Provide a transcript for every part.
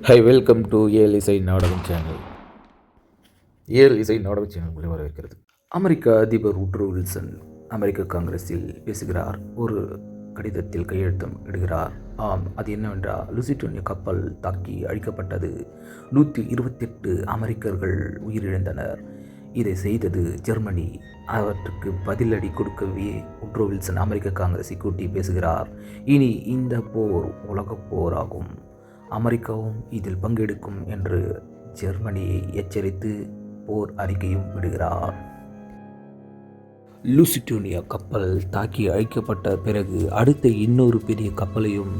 High, welcome to ஏல் இசை நாடகம் சேனல். ஏல் இசை நாடக சேனல் உங்களை வரவேற்கிறது. அமெரிக்க அதிபர் உட்ரோ வில்சன் அமெரிக்க காங்கிரஸில் பேசுகிறார். ஒரு கடிதத்தில் கையெழுத்தம் இடுகிறார். ஆம், அது என்னவென்றால், லுசிட்டோனியா கப்பல் தாக்கி அழிக்கப்பட்டது. 128 அமெரிக்கர்கள் உயிரிழந்தனர். இதை செய்தது ஜெர்மனி. அவற்றுக்கு பதிலடி கொடுக்கவே உட்ரோ வில்சன் அமெரிக்க காங்கிரஸை கூட்டி பேசுகிறார். இனி இந்த போர் உலகப் போராகும், அமெரிக்காவும் இதில் பங்கெடுக்கும் என்று ஜெர்மனியை எச்சரித்து போர் அறிக்கையும் விடுகிறார். லுசிட்டோனியா கப்பல் தாக்கி அழிக்கப்பட்ட பிறகு அடுத்த இன்னொரு பெரிய கப்பலையும்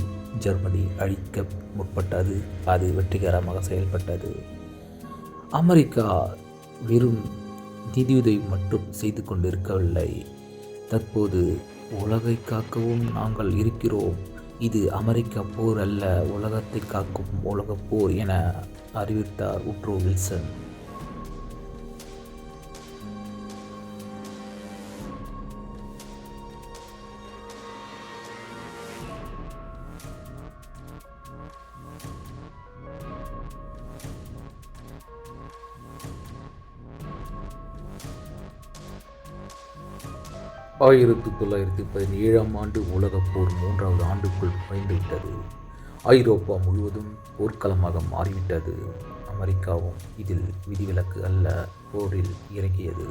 ஜெர்மனி அழிக்க முற்பட்டது. அது வெற்றிகரமாக செயல்பட்டது. அமெரிக்கா வெறும் நிதியுதவி மட்டும் செய்து கொண்டிருக்கவில்லை. தற்போது உலகை காக்கவும் நாங்கள் இருக்கிறோம். இது அமெரிக்க போர் அல்ல, உலகத்தை காக்கும் உலகப் போர் என அறிவித்தார் உட்ரோ வில்சன். ஆயிரத்து 1917 ஆண்டு உலகப் போர் 3வது ஆண்டுக்குள் குறைந்துவிட்டது. ஐரோப்பா முழுவதும் போர்க்களமாக மாறிவிட்டது. அமெரிக்காவும் இதில் விதிவிலக்கு அல்ல, போரில் இறங்கியது.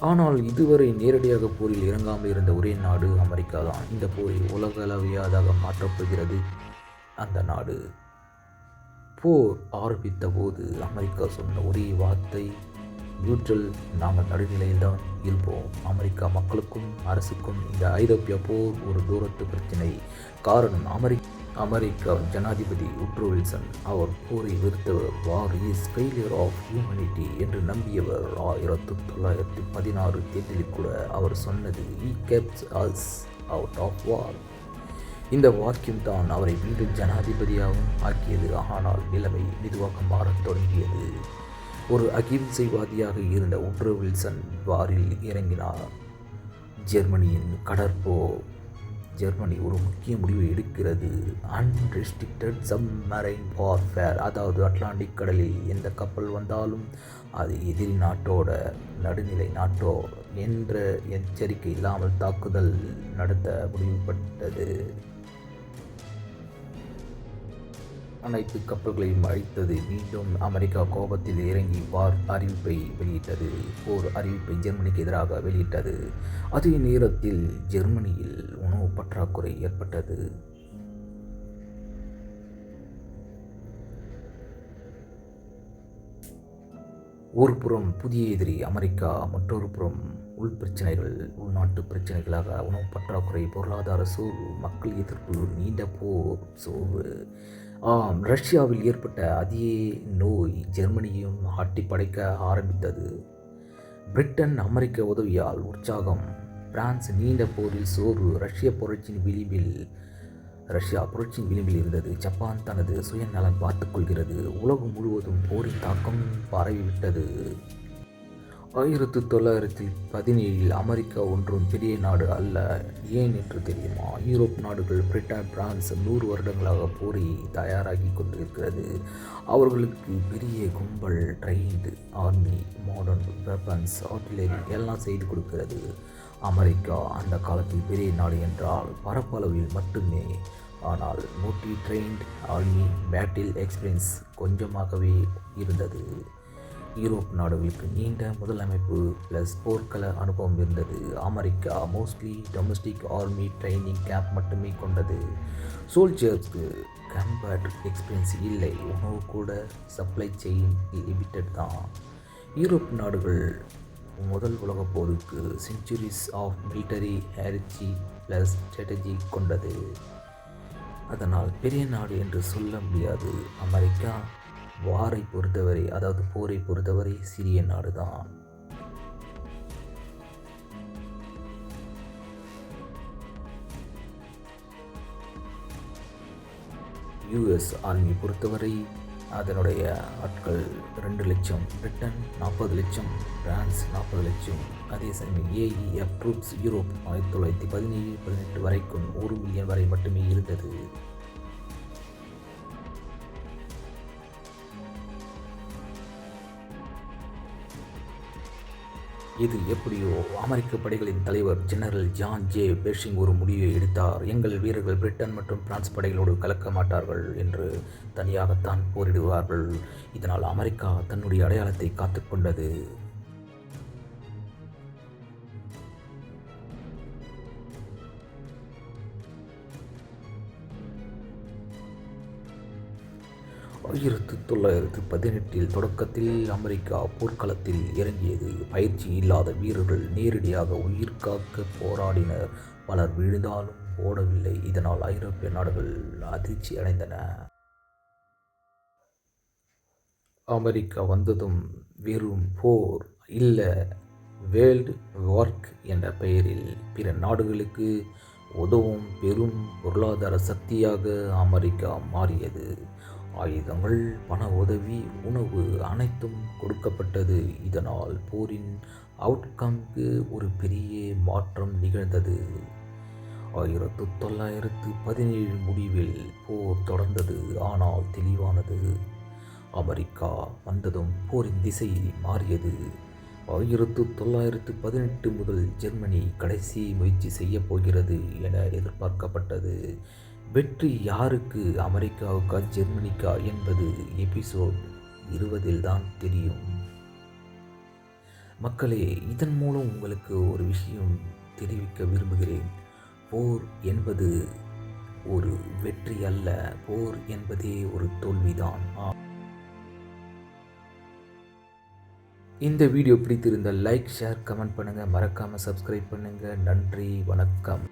ஆனால் இதுவரை நேரடியாக போரில் இறங்காமல் இருந்த ஒரே நாடு அமெரிக்கா தான். இந்த போரை உலகளவியதாக மாற்றப்போகிறது அந்த நாடு. போர் ஆரம்பித்த போது அமெரிக்கா சொன்ன ஒரே வார்த்தை நியூட்ரல், நாங்கள் நடுநிலையில்தான் இருப்போம். அமெரிக்கா மக்களுக்கும் அரசுக்கும் இந்த ஐரோப்பிய போர் ஒரு தூரத்து பிரச்சனை. காரணம், அமெரிக்கா ஜனாதிபதி உட்ரோ வில்சன் அவர் போரை நிறுத்தவர். War is failure of humanity என்று நம்பியவர். 1916 தேர்தலில் கூட அவர் சொன்னது "He kept us out of war". இந்த வாக்கியம் தான் அவரை மீண்டும் ஜனாதிபதியாகவும் ஆக்கியது. ஆனால் நிலைமை மெதுவாக மாறத் தொடங்கியது. ஒரு அகிம்சைவாதியாக இருந்த உட்ரோ வில்சன் வாரில் இறங்கினார். ஜெர்மனியின் கடற்போர். ஜெர்மனி ஒரு முக்கிய முடிவை எடுக்கிறது. அன்ரெஸ்ட்ரிக்டட் சப்மரைன் வார்ஃபேர், அதாவது அட்லாண்டிக் கடலில் எந்த கப்பல் வந்தாலும் அது எதிரி நாட்டோட நடுநிலை நாட்டோ என்ற எச்சரிக்கை இல்லாமல் தாக்குதல் நடத்த முடிவுபட்டது. அனைத்து கப்பல்களையும் அழித்தது. மீண்டும் அமெரிக்கா கோபத்தில் இறங்கி வார் அறிவிப்பை வெளியிட்டது. போர் அறிவிப்பை ஜெர்மனிக்கு எதிராக வெளியிட்டது. அதே நேரத்தில் ஜெர்மனியில் உணவு பற்றாக்குறை ஏற்பட்டது. ஒரு புறம் புதிய எதிரி அமெரிக்கா, மற்றொரு புறம் உள்பிரச்சனைகள், உள்நாட்டு பிரச்சனைகளாக உணவு பற்றாக்குறை, பொருளாதார சோர்வு, மக்கள் எதிர்ப்பு, நீண்ட போர் சோர்வு. ரஷ்யாவில் ஏற்பட்ட அதே நோய் ஜெர்மனியும் ஆட்டி படைக்க ஆரம்பித்தது. பிரிட்டன் அமெரிக்க உதவியால் உற்சாகம். பிரான்ஸ் நீண்ட போரில் சோர்வு. ரஷ்யா புரட்சியின் விளிம்பில் இருந்தது. ஜப்பான் தனது சுயநலம் பார்த்துக் கொள்கிறது. உலகம் முழுவதும் போரின் தாக்கம் பரவிவிட்டது. 1917 அமெரிக்கா ஒன்றும் பெரிய நாடு அல்ல. ஏன் என்று தெரியுமா? யூரோப் நாடுகள், பிரிட்டன், பிரான்ஸ் 100 வருடங்களாக போரை தயாராகி கொண்டிருக்கிறது. அவர்களுக்கு பெரிய கும்பல், trained army, modern weapons, artillery எல்லாம் செய்து கொடுக்கிறது. அமெரிக்கா அந்த காலத்தில் பெரிய நாடு என்றால் பரப்பளவில் மட்டுமே. ஆனால் மோட்டி ட்ரெயின்டு ஆர்மி, பேட்டில் எக்ஸ்பீரியன்ஸ் கொஞ்சமாகவே இருந்தது. யூரோப் நாடுகளுக்கு நீண்ட முதலமைப்பு ப்ளஸ் போர்க்கள அனுபவம் இருந்தது. America mostly domestic army training camp மட்டுமே கொண்டது. சோல்ஜர்ஸ்க்கு கம்பேட் எக்ஸ்பீரியன்ஸ் இல்லை. உணவு கூட சப்ளை செயின் லிமிட்டட் தான். யூரோப் நாடுகள் முதல் உலகப் போருக்கு centuries of military heritage plus strategy கொண்டது. அதனால் பெரிய நாடு என்று சொல்ல முடியாது. அமெரிக்கா வாரை பொறுத்தவரை, அதாவது போரை பொறுத்தவரை சிறிய நாடு தான். யுஎஸ் ஆர்மி பொறுத்தவரை அதனுடைய ஆட்கள் 2 லட்சம், பிரிட்டன் 40 லட்சம், பிரான்ஸ் 40 லட்சம். அதே சமயம் ஏஇஎஃப் ட்ரூப்ஸ் யூரோப் 1917-18 வரைக்கும் 1 மில்லியன் வரை மட்டுமே இருந்தது. இது எப்படியோ அமெரிக்க படைகளின் தலைவர் ஜெனரல் ஜான் ஜே பெர்ஷிங் ஒரு முடிவை எடுத்தார். எங்கள் வீரர்கள் பிரிட்டன் மற்றும் பிரான்ஸ் படைகளோடு கலக்க மாட்டார்கள் என்று தனியாகத்தான் போரிடுவார்கள். இதனால் அமெரிக்கா தன்னுடைய அடையாளத்தை காத்துக்கொண்டது. ஆயிரத்து 1918 தொடக்கத்தில் அமெரிக்கா போர்க்களத்தில் இறங்கியது. பயிற்சி இல்லாத வீரர்கள் நேரடியாக உயிர் காக்க போராடினர். பலர் விழுந்தாலும் ஓடவில்லை. இதனால் ஐரோப்பிய நாடுகள் அதிர்ச்சி அடைந்தன. அமெரிக்கா வந்ததும் வெறும் போர் இல்ல, வேர்ல்டு ஒர்க் என்ற பெயரில் பிற நாடுகளுக்கு உதவும் பெரும் பொருளாதார சக்தியாக அமெரிக்கா மாறியது. ஆயுதங்கள், பண உதவி, உணவு அனைத்தும் கொடுக்கப்பட்டது. இதனால் போரின் அவுட்கம்க்கு ஒரு பெரிய மாற்றம் நிகழ்ந்தது. 1917 முடிவில் போர் தொடர்ந்தது, ஆனால் தெளிவானது. அமெரிக்கா வந்ததும் போரின் திசை மாறியது. 1918 முதல் ஜெர்மனி கடைசி முயற்சி செய்யப் போகிறது என எதிர்பார்க்கப்பட்டது. வெற்றி யாருக்கு, அமெரிக்காவுக்கா ஜெர்மனிக்கா என்பது எபிசோட் 20 தான் தெரியும். மக்களே, இதன் மூலம் உங்களுக்கு ஒரு விஷயம் தெரிவிக்க விரும்புகிறேன். போர் என்பது ஒரு வெற்றி அல்ல, போர் என்பதே ஒரு தோல்விதான். இந்த வீடியோ பிடித்திருந்தால் லைக், ஷேர், கமெண்ட் பண்ணுங்கள். மறக்காமல் சப்ஸ்கிரைப் பண்ணுங்கள். நன்றி, வணக்கம்.